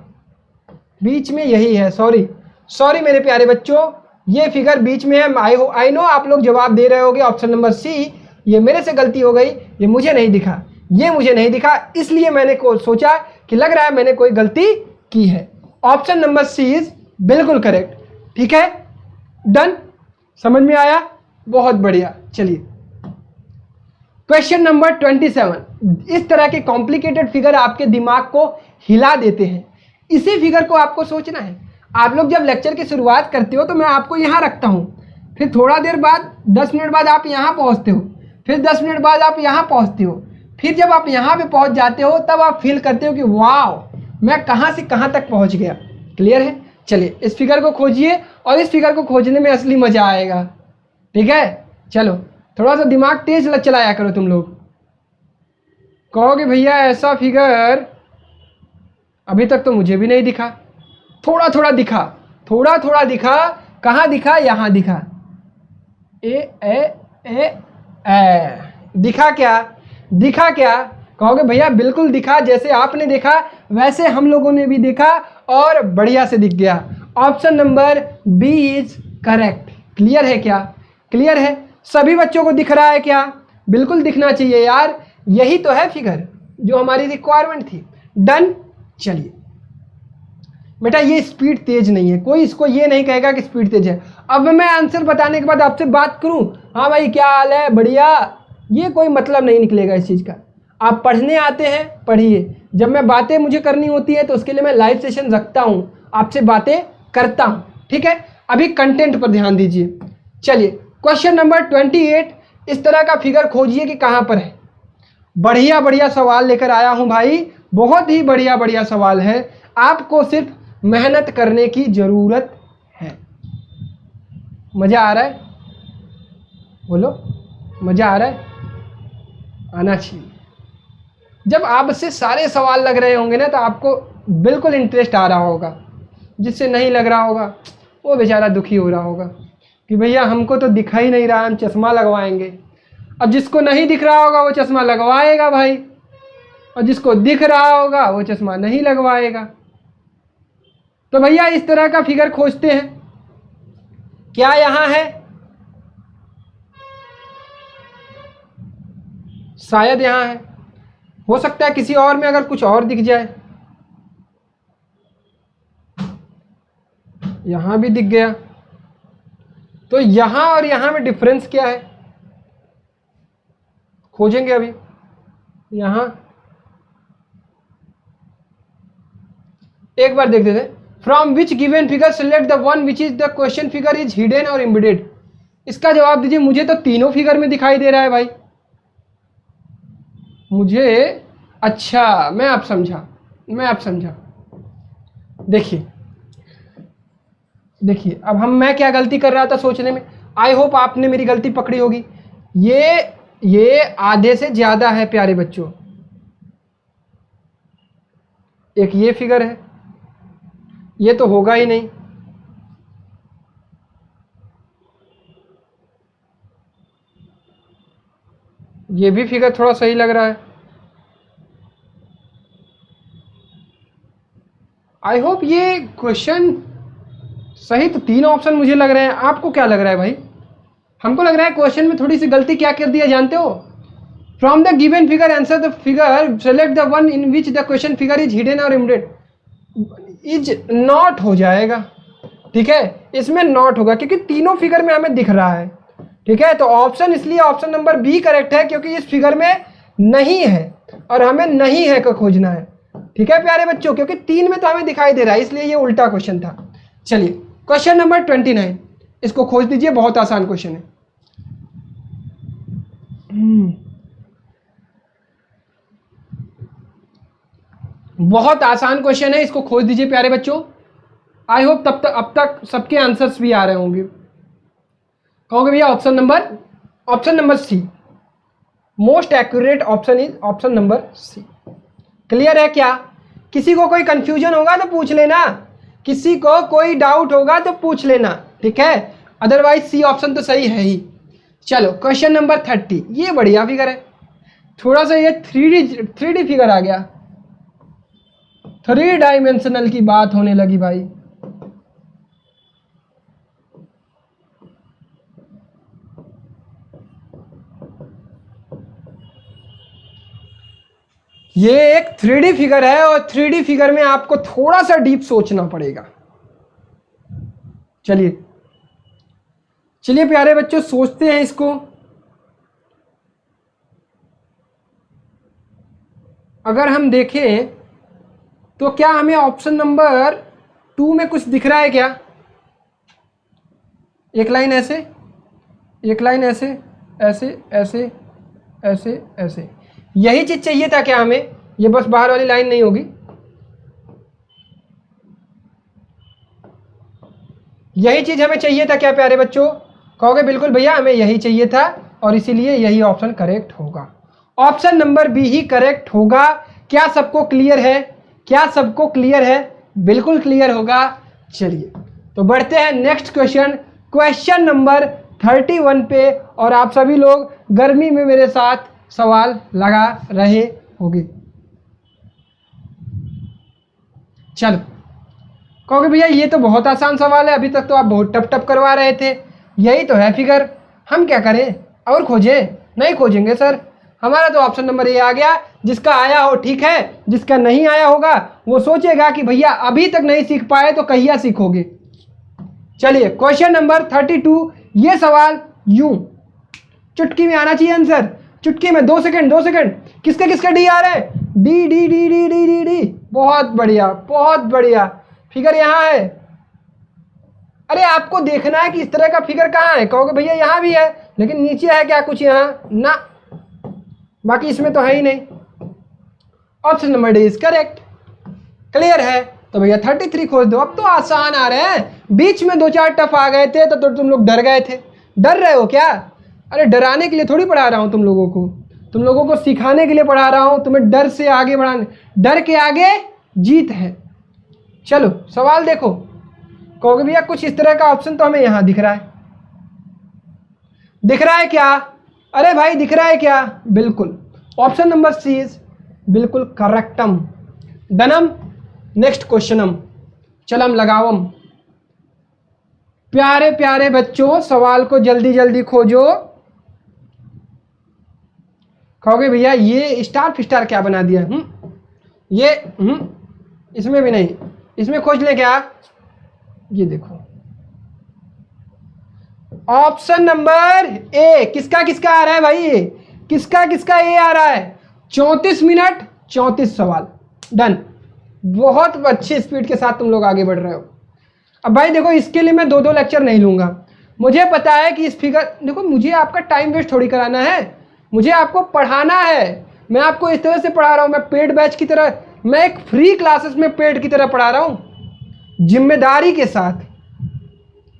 बीच में यही है। सॉरी मेरे प्यारे बच्चों, ये फिगर बीच में है। आई नो आप लोग जवाब दे रहे होगे ऑप्शन नंबर सी। ये मेरे से गलती हो गई, ये मुझे नहीं दिखा, ये मुझे नहीं दिखा, इसलिए मैंने सोचा कि लग रहा है मैंने कोई गलती की है। ऑप्शन नंबर सी इज बिल्कुल करेक्ट। ठीक है, डन, समझ में आया? बहुत बढ़िया। चलिए क्वेश्चन नंबर 27। इस तरह के कॉम्प्लिकेटेड फिगर आपके दिमाग को हिला देते हैं। इसी फिगर को आपको सोचना है। आप लोग जब लेक्चर की शुरुआत करते हो तो मैं आपको यहाँ रखता हूँ, फिर थोड़ा देर बाद 10 मिनट बाद आप यहाँ पहुँचते हो, फिर 10 मिनट बाद आप यहाँ पहुँचते हो, फिर जब आप यहाँ पे पहुँच जाते हो तब आप फील करते हो कि वाह मैं कहाँ से कहाँ तक पहुँच गया। क्लियर है? चलिए इस फिगर को खोजिए और इस फिगर को खोजने में असली मजा आएगा। ठीक है, चलो थोड़ा सा दिमाग तेज चलाया करो तुम लोग। कहोगे भैया ऐसा फिगर अभी तक तो मुझे भी नहीं दिखा। थोड़ा थोड़ा दिखा, थोड़ा थोड़ा दिखा। कहाँ दिखा? यहाँ दिखा। ए दिखा क्या? दिखा क्या? कहोगे भैया बिल्कुल दिखा, जैसे आपने देखा वैसे हम लोगों ने भी देखा और बढ़िया से दिख गया। Option number B is correct. Clear है क्या? क्लियर है? सभी बच्चों को दिख रहा है क्या? बिल्कुल दिखना चाहिए यार, यही तो है फिगर जो हमारी रिक्वायरमेंट थी। डन। चलिए बेटा ये स्पीड तेज नहीं है, कोई इसको ये नहीं कहेगा कि स्पीड तेज है। अब मैं आंसर बताने के बाद आपसे बात करूं, हाँ भाई क्या हाल है, बढ़िया, ये कोई मतलब नहीं निकलेगा इस चीज़ का। आप पढ़ने आते हैं पढ़िए, जब मैं बातें मुझे करनी होती है तो उसके लिए मैं लाइव सेशन रखता हूँ, आपसे बातें करता हूँ। ठीक है, अभी कंटेंट पर ध्यान दीजिए। चलिए क्वेश्चन नंबर 28। इस तरह का फिगर खोजिए कि कहाँ पर है। बढ़िया बढ़िया सवाल लेकर आया हूँ भाई, बहुत ही बढ़िया बढ़िया सवाल है। आपको सिर्फ मेहनत करने की जरूरत है। मजा आ रहा है? बोलो मजा आ रहा है? आना चाहिए। जब आपसे सारे सवाल लग रहे होंगे ना तो आपको बिल्कुल इंटरेस्ट आ रहा होगा। जिससे नहीं लग रहा होगा वो बेचारा दुखी हो रहा होगा कि भैया हमको तो दिखा ही नहीं रहा, हम चश्मा लगवाएंगे। अब जिसको नहीं दिख रहा होगा वो चश्मा लगवाएगा भाई, और जिसको दिख रहा होगा वो चश्मा नहीं लगवाएगा। तो भैया इस तरह का फिगर खोजते हैं। क्या यहाँ है? शायद यहाँ है, हो सकता है किसी और में अगर कुछ और दिख जाए। यहाँ भी दिख गया, तो यहाँ और यहाँ में डिफरेंस क्या है खोजेंगे अभी। यहाँ एक बार देख देते। From which given figure select the one which is the question figure is hidden और एम्बेडेड। इसका जवाब दीजिए। मुझे तो तीनों फिगर में दिखाई दे रहा है भाई मुझे। अच्छा मैं अब समझा। देखिए अब मैं क्या गलती कर रहा था सोचने में। आई होप आपने मेरी गलती पकड़ी होगी। ये आधे से ज्यादा है प्यारे बच्चों। एक ये फिगर है, ये तो होगा ही नहीं। ये भी फिगर थोड़ा सही लग रहा है। आई होप ये क्वेश्चन सही, तो 3 ऑप्शन मुझे लग रहे हैं। आपको क्या लग रहा है भाई? हमको लग रहा है क्वेश्चन में थोड़ी सी गलती क्या कर दिया जानते हो? From the given figure answer the figure, select the one in which the question figure is hidden और इम्बेडेड। इज नॉट हो जाएगा, ठीक है, इसमें नॉट होगा क्योंकि तीनों फिगर में हमें दिख रहा है, ठीक है। तो ऑप्शन, इसलिए ऑप्शन नंबर बी करेक्ट है क्योंकि इस फिगर में नहीं है और हमें नहीं है का खोजना है, ठीक है प्यारे बच्चों, क्योंकि 3 में तो हमें दिखाई दे रहा है, इसलिए ये उल्टा क्वेश्चन था। चलिए क्वेश्चन नंबर 29, इसको खोज दीजिए, बहुत आसान क्वेश्चन है। बहुत आसान क्वेश्चन है, इसको खोज दीजिए प्यारे बच्चों। आई होप अब तक सबके आंसर्स भी आ रहे होंगे। कहोगे भैया option number C, most accurate option is option number C. Clear है क्या? किसी को कोई कंफ्यूजन होगा तो पूछ लेना, किसी को कोई डाउट होगा तो पूछ लेना, ठीक है, अदरवाइज सी ऑप्शन तो सही है ही। चलो क्वेश्चन नंबर 30, ये बढ़िया फिगर है, थोड़ा सा ये 3D फिगर आ गया, 3 डायमेंशनल की बात होने लगी भाई। ये एक 3D फिगर है और 3D फिगर में आपको थोड़ा सा डीप सोचना पड़ेगा। चलिए चलिए प्यारे बच्चों, सोचते हैं इसको। अगर हम देखें तो क्या हमें ऑप्शन नंबर 2 में कुछ दिख रहा है क्या? एक लाइन ऐसे, एक लाइन ऐसे, ऐसे ऐसे ऐसे ऐसे, यही चीज चाहिए था क्या हमें? ये बस बाहर वाली लाइन नहीं होगी, यही चीज हमें चाहिए था क्या प्यारे बच्चों? कहोगे बिल्कुल भैया हमें यही चाहिए था और इसीलिए यही ऑप्शन करेक्ट होगा। ऑप्शन नंबर बी ही करेक्ट होगा। क्या सबको क्लियर है? क्या सबको क्लियर है? बिल्कुल क्लियर होगा। चलिए तो बढ़ते हैं नेक्स्ट क्वेश्चन, क्वेश्चन नंबर 31 पे, और आप सभी लोग गर्मी में मेरे साथ सवाल लगा रहे होंगे। चलो कहोगे भैया ये तो बहुत आसान सवाल है, अभी तक तो आप बहुत टप टप करवा रहे थे, यही तो है फिगर, हम क्या करें और खोजें? नहीं खोजेंगे सर, हमारा तो ऑप्शन नंबर ए आ गया। जिसका आया हो ठीक है, जिसका नहीं आया होगा वो सोचेगा कि भैया अभी तक नहीं सीख पाए तो कहिया सीखोगे। चलिए क्वेश्चन नंबर 32, ये सवाल यूं चुटकी में आना चाहिए आंसर, चुटकी में 2 सेकंड 2 सेकंड। किसके किसके डी आ रहे हैं? D D D D D D D, बहुत बढ़िया बहुत बढ़िया। फिगर यहाँ है, अरे आपको देखना है कि इस तरह का फिगर कहाँ है। कहोगे भैया यहाँ भी है, लेकिन नीचे है क्या कुछ यहाँ? ना, बाकी इसमें तो है ही नहीं। Option number D is correct. Clear है? तो भैया 33 खोज दो। अब तो आसान आ रहे हैं, बीच में 2-4 टफ आ गए थे तो तुम लोग डर गए थे। डर रहे हो क्या? अरे डराने के लिए थोड़ी पढ़ा रहा हूँ तुम लोगों को सिखाने के लिए पढ़ा रहा हूँ, तुम्हें डर से आगे बढ़ाने। डर के आगे जीत है। चलो सवाल देखो, कहोगे भैया कुछ इस तरह का ऑप्शन तो हमें यहाँ दिख रहा है, दिख रहा है क्या? अरे भाई दिख रहा है क्या? बिल्कुल, ऑप्शन नंबर सी इज बिल्कुल करेक्टम। डनम। नेक्स्ट क्वेश्चनम, चलम लगावम। प्यारे प्यारे बच्चों सवाल को जल्दी जल्दी खोजो। कहोगे भैया ये स्टार फिस्टार क्या बना दिया? ये इसमें भी नहीं, इसमें खोज ले क्या? ये देखो ऑप्शन नंबर ए। किसका किसका आ रहा है भाई? ये किसका किसका ए आ रहा है? 34 मिनट 34 सवाल। डन, बहुत अच्छी स्पीड के साथ तुम लोग आगे बढ़ रहे हो। अब भाई देखो इसके लिए मैं 2-2 लेक्चर नहीं लूंगा, मुझे पता है कि इस फिगर, देखो मुझे आपका टाइम वेस्ट थोड़ी कराना है, मुझे आपको पढ़ाना है। मैं आपको इस तरह से पढ़ा रहा हूँ, मैं पेड बैच की तरह, मैं एक फ्री क्लासेस में पेड की तरह पढ़ा रहा हूँ, जिम्मेदारी के साथ।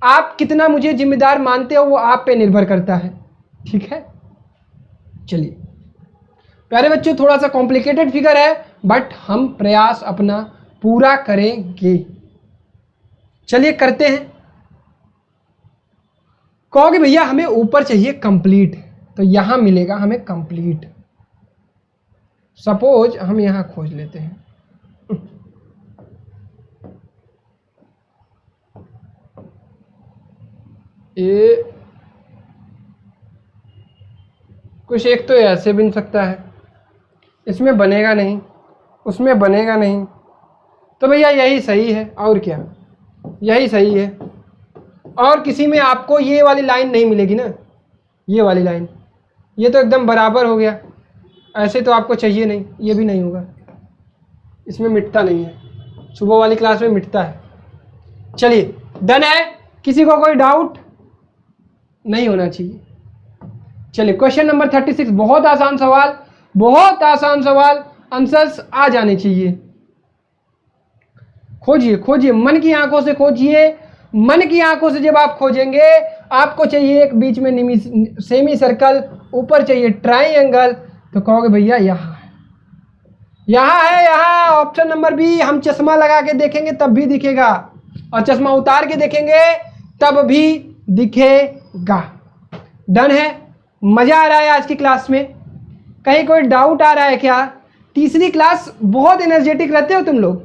आप कितना मुझे जिम्मेदार मानते हो वो आप पे निर्भर करता है, ठीक है। चलिए प्यारे बच्चों थोड़ा सा कॉम्प्लिकेटेड फिगर है, बट हम प्रयास अपना पूरा करेंगे। चलिए करते हैं। कहोगे भैया हमें ऊपर चाहिए कंप्लीट, तो यहाँ मिलेगा हमें कंप्लीट। सपोज हम यहाँ खोज लेते हैं, ये कुछ एक तो ऐसे बन सकता है, इसमें बनेगा नहीं, उसमें बनेगा नहीं, तो भैया यही सही है और क्या, यही सही है। और किसी में आपको ये वाली लाइन नहीं मिलेगी ना, ये वाली लाइन, ये तो एकदम बराबर हो गया। ऐसे तो आपको चाहिए नहीं, ये भी नहीं होगा, इसमें मिटता नहीं है, सुबह वाली क्लास में मिटता है। चलिए डन है, किसी को कोई डाउट नहीं होना चाहिए। चलिए क्वेश्चन नंबर 36, बहुत आसान सवाल, बहुत आसान सवाल, आंसर्स आ जाने चाहिए। खोजिए खोजिए, मन की आंखों से खोजिए। मन की आंखों से जब आप खोजेंगे, आपको चाहिए एक बीच में सेमी सर्कल, ऊपर चाहिए ट्राइंगल, तो कहोगे भैया यहाँ है, यहाँ है, यहाँ ऑप्शन नंबर बी। हम चश्मा लगा के देखेंगे तब भी दिखेगा, और चश्मा उतार के देखेंगे तब भी दिखेगा। डन है, मजा आ रहा है आज की क्लास में? कहीं कोई डाउट आ रहा है क्या? तीसरी क्लास बहुत एनर्जेटिक रहते हो तुम लोग,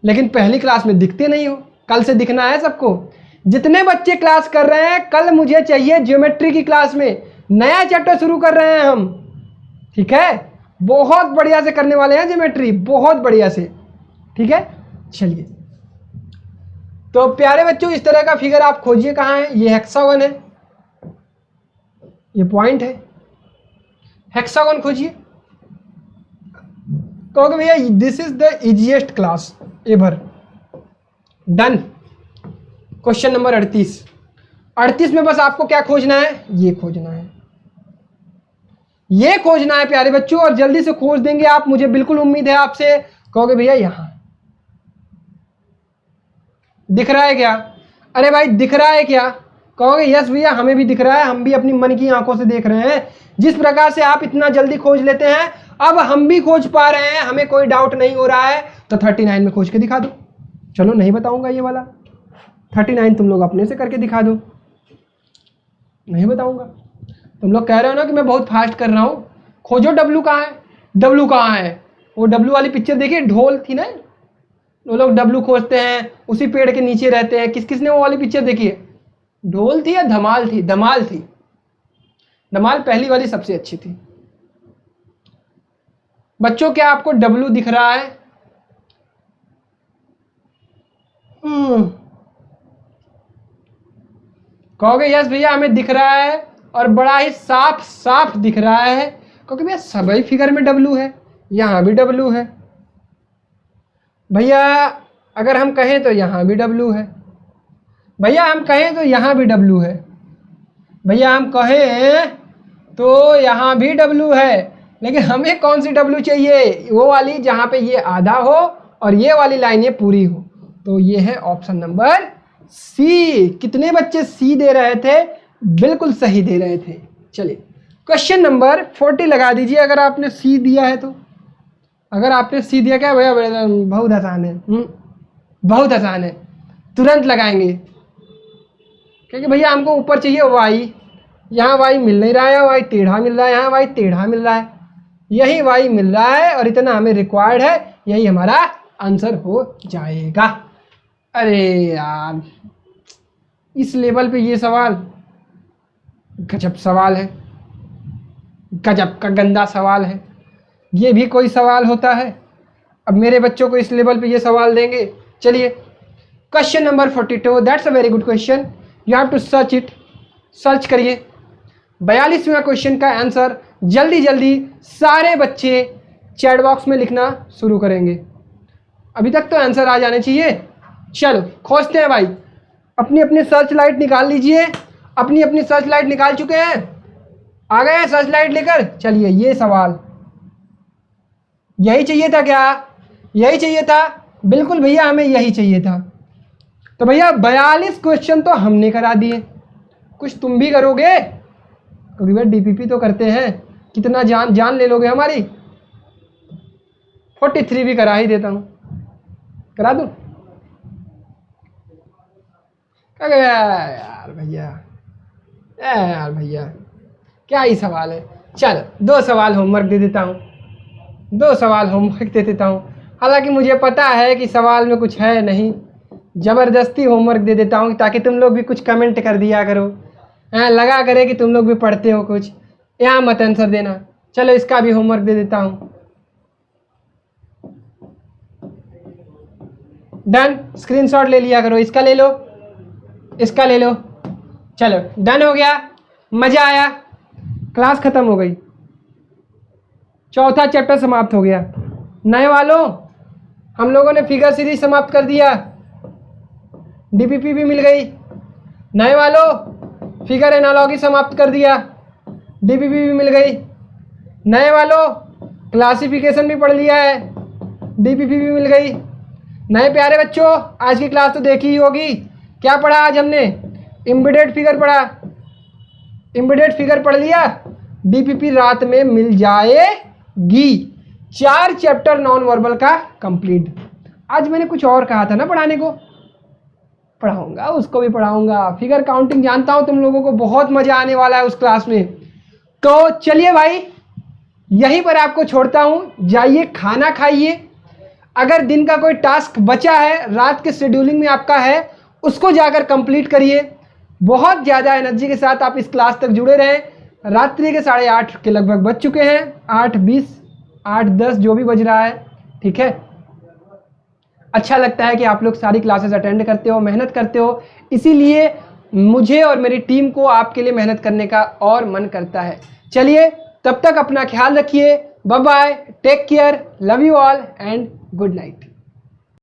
लेकिन पहली क्लास में दिखते नहीं हो। कल से दिखना है सबको। जितने बच्चे क्लास कर रहे हैं, कल मुझे चाहिए ज्योमेट्री की क्लास में नया चैप्टर शुरू कर रहे हैं हम, ठीक है? बहुत बढ़िया से करने वाले हैं ज्योमेट्री, बहुत बढ़िया से, ठीक है? चलिए, तो प्यारे बच्चों इस तरह का फिगर आप खोजिए। कहाँ है ये? हेक्सागन है, ये पॉइंट है, हेक्सागन खोजिए। कहोगे भैया this is the easiest class ever. Done. Question number 38 में बस आपको क्या खोजना है? ये खोजना है, ये खोजना है प्यारे बच्चों, और जल्दी से खोज देंगे आप, मुझे बिल्कुल उम्मीद है आपसे। कहोगे भैया यहां दिख रहा है क्या? अरे भाई दिख रहा है क्या? कहोगे यस भैया हमें भी दिख रहा है, हम भी अपनी मन की आंखों से देख रहे हैं। जिस प्रकार से आप इतना जल्दी खोज लेते हैं, अब हम भी खोज पा रहे हैं, हमें कोई डाउट नहीं हो रहा है। तो 39 में खोज के दिखा दो। चलो नहीं बताऊंगा ये वाला, 39 तुम लोग अपने से करके दिखा दो। नहीं बताऊंगा, तुम लोग कह रहे हो ना कि मैं बहुत फास्ट कर रहा हूं। खोजो डब्लू कहाँ है, डब्लू कहाँ है? वो डब्लू वाली पिक्चर देखिए, ढोल थी ना, वो लोग डब्लू खोजते हैं, उसी पेड़ के नीचे रहते हैं। किस किसने वो वाली पिक्चर देखी है? ढोल थी या धमाल थी? धमाल थी, धमाल पहली वाली सबसे अच्छी थी। बच्चों क्या आपको डब्लू दिख रहा है? कहोगे यस भैया हमें दिख रहा है, और बड़ा ही साफ साफ दिख रहा है, क्योंकि भैया सभी फिगर में डब्लू है, यहां भी डब्लू है भैया। अगर हम कहें तो यहां भी डब्लू है भैया, हम कहें तो यहां भी डब्लू है भैया, हम कहें तो यहां भी डब्लू है। लेकिन हमें कौन सी डब्लू चाहिए? वो वाली जहां पे ये आधा हो और ये वाली लाइन ये पूरी हो। तो ये है ऑप्शन नंबर सी। कितने बच्चे सी दे रहे थे? बिल्कुल सही दे रहे थे। चलिए क्वेश्चन नंबर 40 लगा दीजिए अगर आपने सी दिया है तो। अगर आपने सी दिया क्या भैया? बहुत आसान है, बहुत आसान है, तुरंत लगाएंगे। क्योंकि भैया हमको ऊपर चाहिए वाई, यहाँ वाई मिल नहीं रहा है, वाई टेढ़ा मिल रहा है, यहाँ वाई टेढ़ा मिल रहा है, यही वाई मिल रहा है, और इतना हमें रिक्वायर्ड है, यही हमारा आंसर हो जाएगा। अरे यार इस लेवल पे ये सवाल गजब सवाल है, गजब का गंदा सवाल है। ये भी कोई सवाल होता है? अब मेरे बच्चों को इस लेवल पे ये सवाल देंगे। चलिए question number 42, that's a very good question, you have to search it. Search करिए 42वें क्वेश्चन का आंसर जल्दी जल्दी सारे बच्चे चैट बॉक्स में लिखना शुरू करेंगे। अभी तक तो आंसर आ जाने चाहिए। चलो खोजते हैं भाई, अपनी अपनी सर्च लाइट निकाल लीजिए। अपनी अपनी सर्च लाइट निकाल चुके हैं? आ गए हैं सर्च लाइट लेकर? चलिए ये सवाल यही चाहिए था क्या? यही चाहिए था? बिल्कुल भैया हमें यही चाहिए था। तो भैया 42 क्वेश्चन तो हमने करा दिए, कुछ तुम भी करोगे? क्योंकि भैया डीपीपी तो करते हैं, कितना जान ले लोगे हमारी? 43 भी करा ही देता हूँ, करा दूँ? क्या यार भैया, यार भैया क्या ही सवाल है। चलो 2 सवाल होमवर्क दे देता हूँ, 2 सवाल होमवर्क दे देता हूँ। हालांकि मुझे पता है कि सवाल में कुछ है नहीं, ज़बरदस्ती होमवर्क दे देता हूँ ताकि तुम लोग भी कुछ कमेंट कर दिया करो, लगा करे कि तुम लोग भी पढ़ते हो कुछ, यहाँ मत आंसर देना। चलो इसका भी होमवर्क दे देता हूँ। डन, स्क्रीनशॉट ले लिया करो, इसका ले लो, इसका ले लो। चलो डन हो गया, मज़ा आया, क्लास ख़त्म हो गई, चौथा चैप्टर समाप्त हो गया। नए वालों, हम लोगों ने फिगर सीरीज समाप्त कर दिया, डीपीपी भी मिल गई। नए वालों, फिगर एनालॉजी समाप्त कर दिया, डीपीपी भी मिल गई। नए वालों, क्लासिफिकेशन भी पढ़ लिया है, डीपीपी भी मिल गई। नए प्यारे बच्चों, आज की क्लास तो देखी ही होगी। क्या पढ़ा आज हमने? एम्बेडेड फिगर पढ़ा, एम्बेडेड फिगर पढ़ लिया, डीपीपी रात में मिल जाएगी। 4 चैप्टर नॉन वर्बल का कंप्लीट। आज मैंने कुछ और कहा था ना पढ़ाने को, पढ़ाऊंगा, उसको भी पढ़ाऊंगा। फिगर काउंटिंग जानता हूं तुम लोगों को बहुत मजा आने वाला है उस क्लास में। तो चलिए भाई, यहीं पर आपको छोड़ता हूं, जाइए खाना खाइए। अगर दिन का कोई टास्क बचा है, रात के शेड्यूलिंग में आपका है, उसको जाकर कंप्लीट करिए। बहुत ज़्यादा एनर्जी के साथ आप इस क्लास तक जुड़े रहें। रात्रि के 8:30 के लगभग बज चुके हैं, 8:20, 8:10 जो भी बज रहा है, ठीक है। अच्छा लगता है कि आप लोग सारी क्लासेस अटेंड करते हो, मेहनत करते हो, इसीलिए मुझे और मेरी टीम को आपके लिए मेहनत करने का और मन करता है। चलिए तब तक अपना ख्याल रखिए, bye bye, take care, love you all and good night.